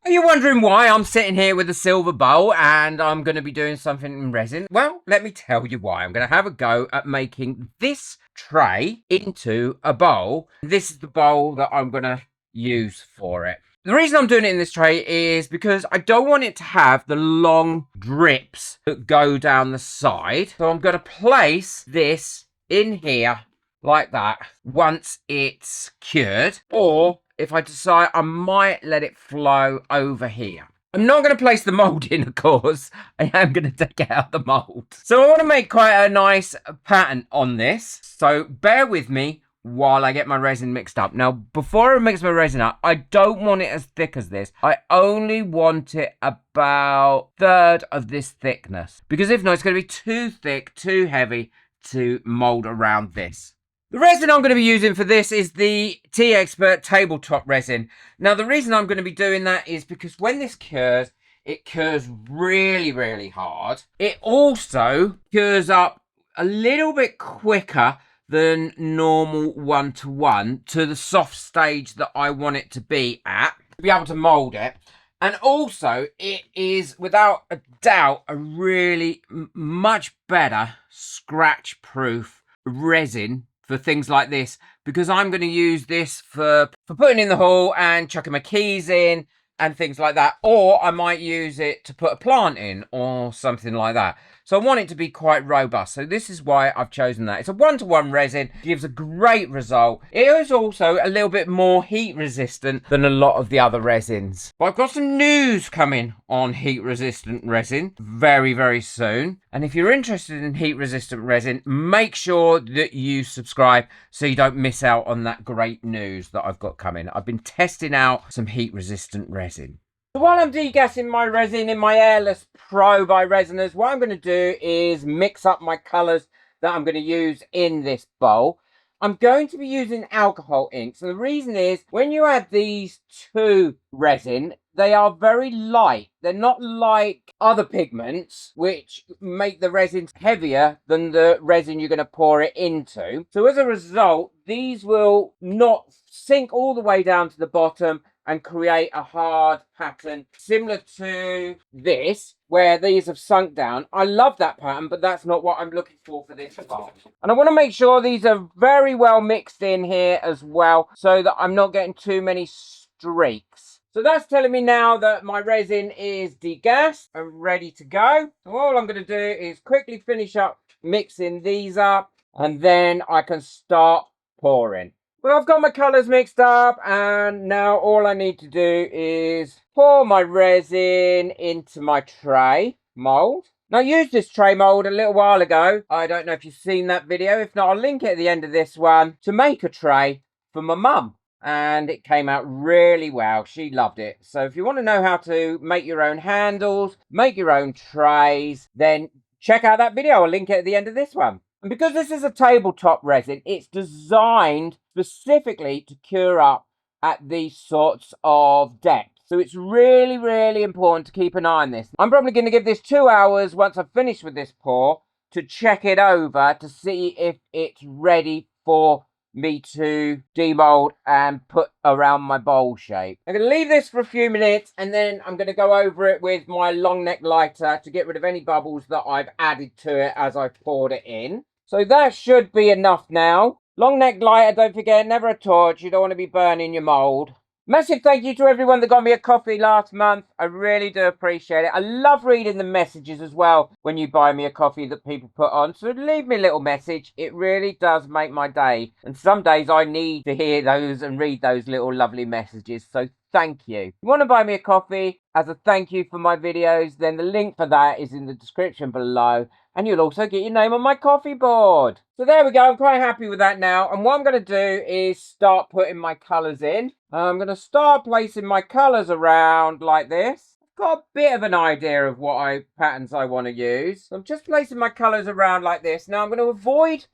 Are you wondering why I'm sitting here with a silver bowl and I'm going to be doing something in resin? Well, let me tell you why. I'm going to have a go at making this tray into a bowl. This is the bowl that I'm going to use for it. The reason I'm doing it in this tray is because I don't want it to have the long drips that go down the side. So I'm going to place this in here like that once it's cured, or if I decide, I might let it flow over here. I'm not going to place the mold in, of course. I am going to take it out the mold. So I want to make quite a nice pattern on this. So bear with me while I get my resin mixed up. Now, before I mix my resin up, I don't want it as thick as this. I only want it about a third of this thickness. Because if not, it's going to be too thick, too heavy to mold around this. The resin I'm going to be using for this is the Tea Expert tabletop resin. Now, the reason I'm going to be doing that is because when this cures, it cures really, really hard. It also cures up a little bit quicker than normal one-to-one to the soft stage that I want it to be at, to be able to mold it. And also, it is, without a doubt, a really much better scratch-proof resin for things like this, because I'm going to use this for putting in the hall and chucking my keys in and things like that. Or I might use it to put a plant in or something like that. So I want it to be quite robust. So this is why I've chosen that. It's a one-to-one resin, gives a great result. It is also a little bit more heat resistant than a lot of the other resins. But I've got some news coming on heat resistant resin very, very soon. And if you're interested in heat resistant resin, make sure that you subscribe so you don't miss out on that great news that I've got coming. I've been testing out some heat resistant resin. So while I'm degassing my resin in my Airless Pro by Resiners, what I'm going to do is mix up my colours that I'm going to use in this bowl. I'm going to be using alcohol inks, and the reason is when you add these to resin, they are very light. They're not like other pigments, which make the resin heavier than the resin you're going to pour it into. So as a result, these will not sink all the way down to the bottom and create a hard pattern similar to this, where these have sunk down. I love that pattern, but that's not what I'm looking for this bowl. And I want to make sure these are very well mixed in here as well, so that I'm not getting too many streaks. So that's telling me now that my resin is degassed and ready to go. So all I'm going to do is quickly finish up mixing these up, and then I can start pouring. Well, I've got my colours mixed up, and now all I need to do is pour my resin into my tray mould. Now, I used this tray mould a little while ago. I don't know if you've seen that video. If not, I'll link it at the end of this one to make a tray for my mum. And it came out really well. She loved it. So if you want to know how to make your own handles, make your own trays, then check out that video. I'll link it at the end of this one. And because this is a tabletop resin, it's designed specifically to cure up at these sorts of depths. So it's really, really important to keep an eye on this. I'm probably going to give this 2 hours once I've finished with this pour to check it over to see if it's ready for me to demold and put around my bowl shape. I'm going to leave this for a few minutes, and then I'm going to go over it with my long neck lighter to get rid of any bubbles that I've added to it as I've poured it in. So that should be enough now. Long neck lighter, don't forget, never a torch. You don't want to be burning your mould. Massive thank you to everyone that got me a coffee last month. I really do appreciate it. I love reading the messages as well when you buy me a coffee that people put on. So leave me a little message. It really does make my day. And some days I need to hear those and read those little lovely messages. So thank you. If you want to buy me a coffee as a thank you for my videos, then the link for that is in the description below. And you'll also get your name on my coffee board. So there we go. I'm quite happy with that now. And what I'm going to do is start putting my colours in. I'm going to start placing my colours around like this. I've got a bit of an idea of what patterns I want to use. So I'm just placing my colours around like this. Now I'm going to avoid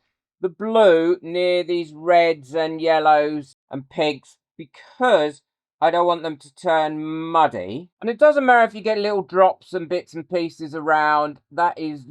the blue near these reds and yellows and pinks because I don't want them to turn muddy. And it doesn't matter if you get little drops and bits and pieces around. That is...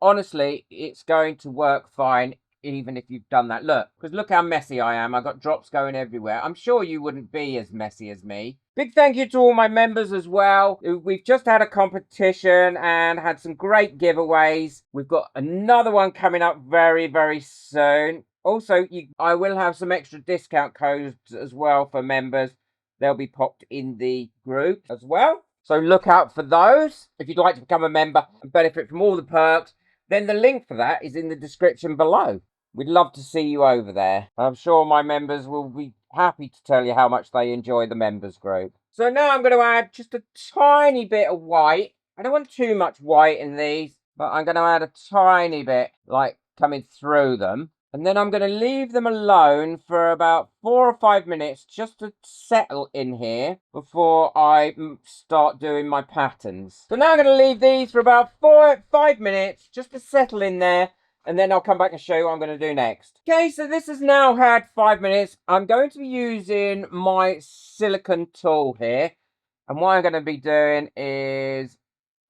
honestly, it's going to work fine even if you've done that. Look, because look how messy I am. I've got drops going everywhere. I'm sure you wouldn't be as messy as me. Big thank you to all my members as well. We've just had a competition and had some great giveaways. We've got another one coming up very, very soon. Also, I will have some extra discount codes as well for members. They'll be popped in the group as well. So look out for those. If you'd like to become a member and benefit from all the perks, then the link for that is in the description below. We'd love to see you over there. I'm sure my members will be happy to tell you how much they enjoy the members group. So now I'm going to add just a tiny bit of white. I don't want too much white in these, but I'm going to add a tiny bit, like coming through them. And then I'm going to leave them alone for about 4 or 5 minutes just to settle in here before I start doing my patterns. So now I'm going to leave these for about 5 minutes just to settle in there. And then I'll come back and show you what I'm going to do next. Okay, so this has now had 5 minutes. I'm going to be using my silicone tool here. And what I'm going to be doing is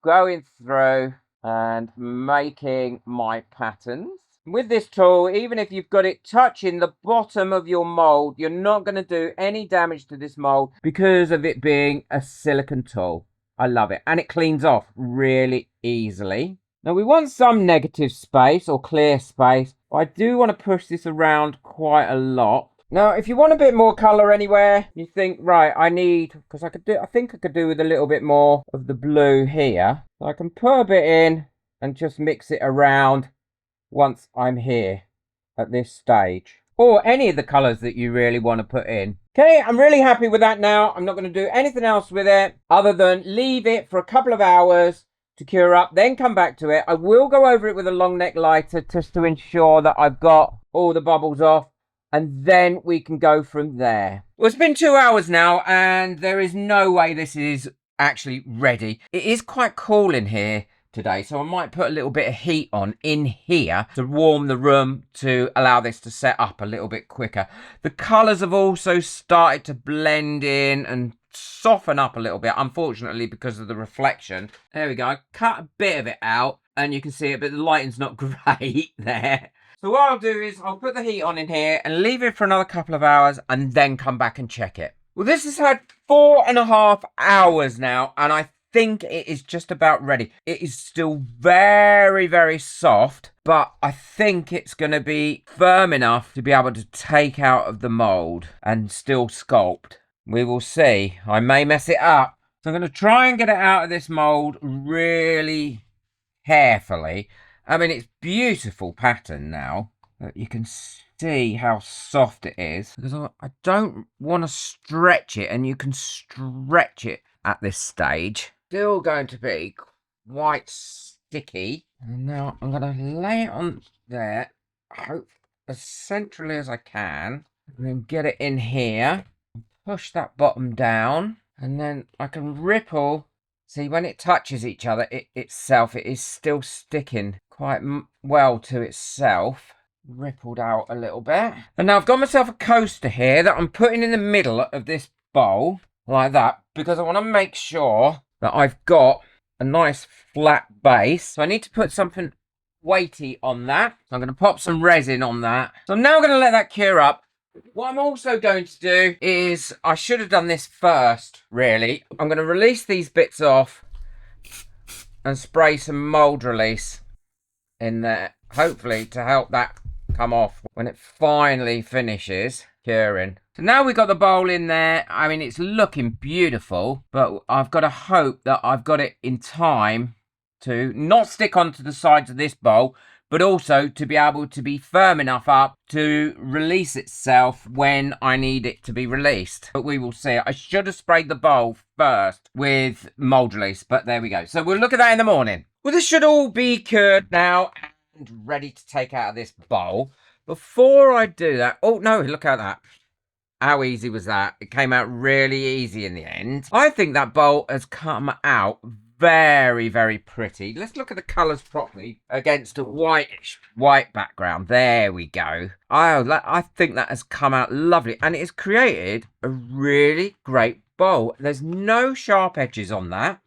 going through and making my patterns. With this tool, even if you've got it touching the bottom of your mold, you're not going to do any damage to this mold because of it being a silicone tool. I love it. And it cleans off really easily. Now we want some negative space or clear space, but I do want to push this around quite a lot. Now, if you want a bit more colour anywhere, you think, right, I think I could do with a little bit more of the blue here. So I can put a bit in and just mix it around once I'm here at this stage. Or any of the colours that you really want to put in. Okay, I'm really happy with that now. I'm not going to do anything else with it other than leave it for a couple of hours to cure up, then come back to it. I will go over it with a long neck lighter just to ensure that I've got all the bubbles off, and then we can go from there. Well, it's been 2 hours now and there is no way this is actually ready. It is quite cool in here today, so I might put a little bit of heat on in here to warm the room to allow this to set up a little bit quicker. The colours have also started to blend in and soften up a little bit, unfortunately, because of the reflection. There we go. I cut a bit of it out and you can see it, but the lighting's not great there. So what I'll do is I'll put the heat on in here and leave it for another couple of hours and then come back and check it. Well, this has had 4.5 hours now and I think it is just about ready. It is still very, very soft, but I think it's going to be firm enough to be able to take out of the mold and still sculpt. We will see. I may mess it up. So I'm going to try and get it out of this mold really carefully. I mean, it's beautiful pattern now. You can see how soft it is. Because I don't want to stretch it, and you can stretch it at this stage. Still going to be quite sticky. And now I'm going to lay it on there. Hope as centrally as I can. And then get it in here. Push that bottom down, and then I can ripple. See, when it touches each other, it is still sticking quite well to itself. Rippled out a little bit. And now I've got myself a coaster here that I'm putting in the middle of this bowl, like that, because I want to make sure that I've got a nice flat base. So I need to put something weighty on that. So I'm going to pop some resin on that. So I'm now going to let that cure up. What I'm also going to do is, I should have done this first, really. I'm going to release these bits off and spray some mold release in there, hopefully to help that come off when it finally finishes curing. So now we've got the bowl in there. I mean, it's looking beautiful, but I've got to hope that I've got it in time to not stick onto the sides of this bowl, but also to be able to be firm enough up to release itself when I need it to be released. But we will see. I should have sprayed the bowl first with mold release, but there we go. So we'll look at that in the morning. Well, this should all be cured now and ready to take out of this bowl. Before I do that, oh no, look at that. How easy was that? It came out really easy in the end. I think that bowl has come out very, very pretty. Let's look at the colours properly against a white background. There we go. I think that has come out lovely, and it has created a really great bowl. There's no sharp edges on that,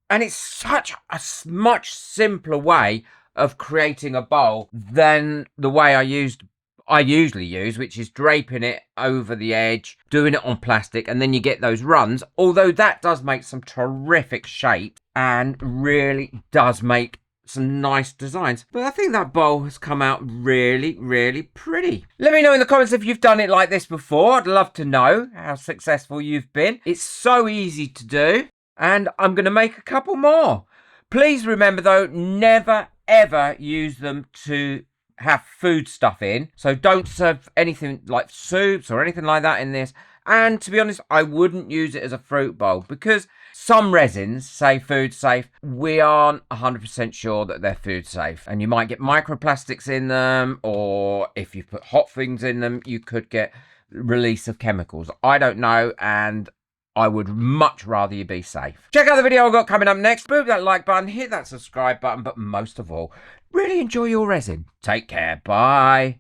and it's such a much simpler way of creating a bowl than the way I used I usually use, which is draping it over the edge, doing it on plastic, and then you get those runs, although that does make some terrific shapes and really does make some nice designs. But I think that bowl has come out really, really pretty. Let me know in the comments if you've done it like this before. I'd love to know how successful you've been. It's so easy to do, and I'm going to make a couple more. Please remember though, never ever use them to have food stuff in. So don't serve anything like soups or anything like that in this. And to be honest, I wouldn't use it as a fruit bowl because some resins say food safe. We aren't 100% sure that they're food safe. And you might get microplastics in them, or if you put hot things in them, you could get release of chemicals. I don't know, and I would much rather you be safe. Check out the video I've got coming up next. Boop that like button, hit that subscribe button, but most of all, really enjoy your resin. Take care. Bye.